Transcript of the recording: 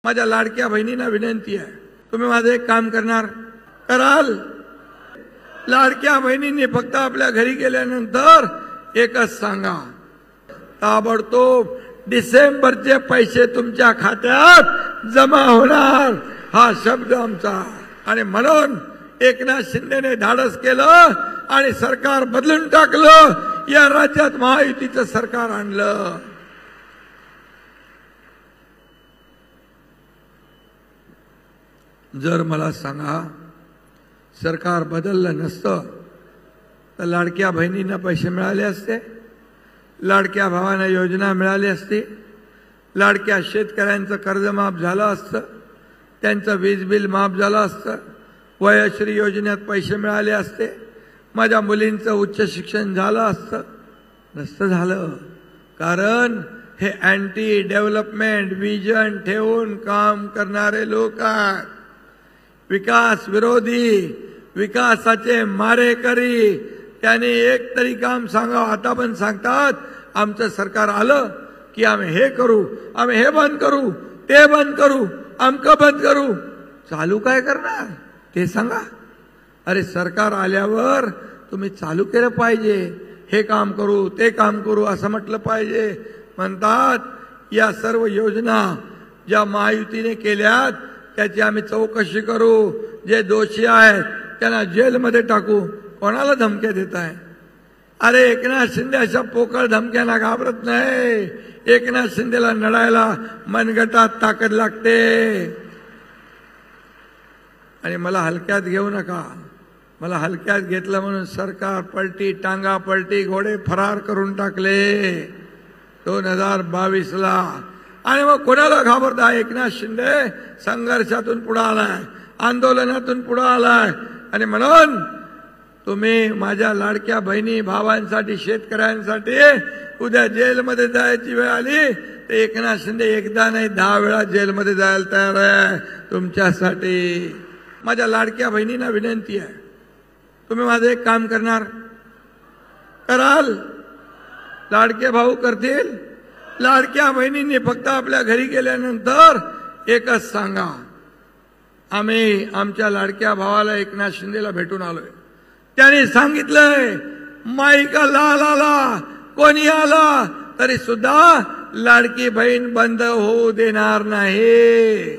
माझ्या लाडक्या बहिणींना विनंती आहे, तुम्ही माझं एक काम कराल? लाडक्या बहिणींनी फक्त आपल्या घरी गेल्यानंतर एकच सांगा, ताबडतोब डिसेंबरचे पैसे तुमच्या खात्यात जमा होणार, हा शब्द आमचा। आणि म्हणून एकनाथ शिंदेने धाडस केलं आणि सरकार बदलून टाकलं, या राज्यात महायुतीचं सरकार आणलं। जर मला सांगा सरकार बदललं नसतं तर लाडक्या बहिणींना पैसे मिळाले असते, लाडक्या भावांना योजना मिळाली असती, लाडक्या शेतकऱ्यांचं कर्ज माफ झालं असतं, त्यांचं वीज बिल माफ झालं असतं, वयश्री योजनेत पैसे मिळाले असते, माझ्या मुलींचं उच्च शिक्षण झालं असतं। नसतं झालं, कारण हे अँटी डेव्हलपमेंट विजन ठेवून काम करणारे लोक आहेत, विकास विरोधी, विकासाचे मारेकरी। त्यांनी एक तरी काम सांगावं, आता पण सांगतात आमचं सरकार आलं की आम्ही हे करू, आम्ही हे बंद करू, ते बंद करू, अमकं बंद करू। चालू काय करणार ते सांगा। अरे सरकार आल्यावर तुम्ही चालू केलं पाहिजे, हे काम करू ते काम करू असं म्हटलं पाहिजे। म्हणतात या सर्व योजना ज्या महायुतीने केल्यात त्याची आम्ही चौकशी करू, जे दोषी आहेत त्यांना जेलमध्ये टाकू। कोणाला धमक्या देत आहे? अरे एकनाथ शिंदे अशा पोकळ धमक्यांना घाबरत नाही। एकनाथ शिंदेला लढायला मनगटात ताकद लागते। आणि मला हलक्यात घेऊ नका, मला हलक्यात घेतलं म्हणून सरकार पलटी, टांगा पलटी, घोडे फरार करून टाकले 2022ला। आणि मग कोणाला घाबरता? एकनाथ शिंदे संघर्षातून पुढे आलाय, आंदोलनातून पुढे आलाय। आणि म्हणून तुम्ही माझ्या लाडक्या बहिणी भावांसाठी, शेतकऱ्यांसाठी उद्या जेलमध्ये जायची वेळ आली तर एकनाथ शिंदे एकदा नाही 10 वेळा जेलमध्ये जायला तयार आहे तुमच्यासाठी। माझ्या लाडक्या बहिणींना विनंती आहे, तुम्ही माझं एक काम कराल? लाडके भाऊ करतील? लाडक्या बहिणींनी फक्त आपल्या घरी गेल्यानंतर एकच सांगा, आम्ही आमच्या लाडक्या भावाला एकनाथ शिंदेला भेटून आलोय। त्यांनी सांगितलंय माईका लाल आला, कोणी आला तरी सुद्धा लाडकी बहीण बंद होऊ देणार नाही।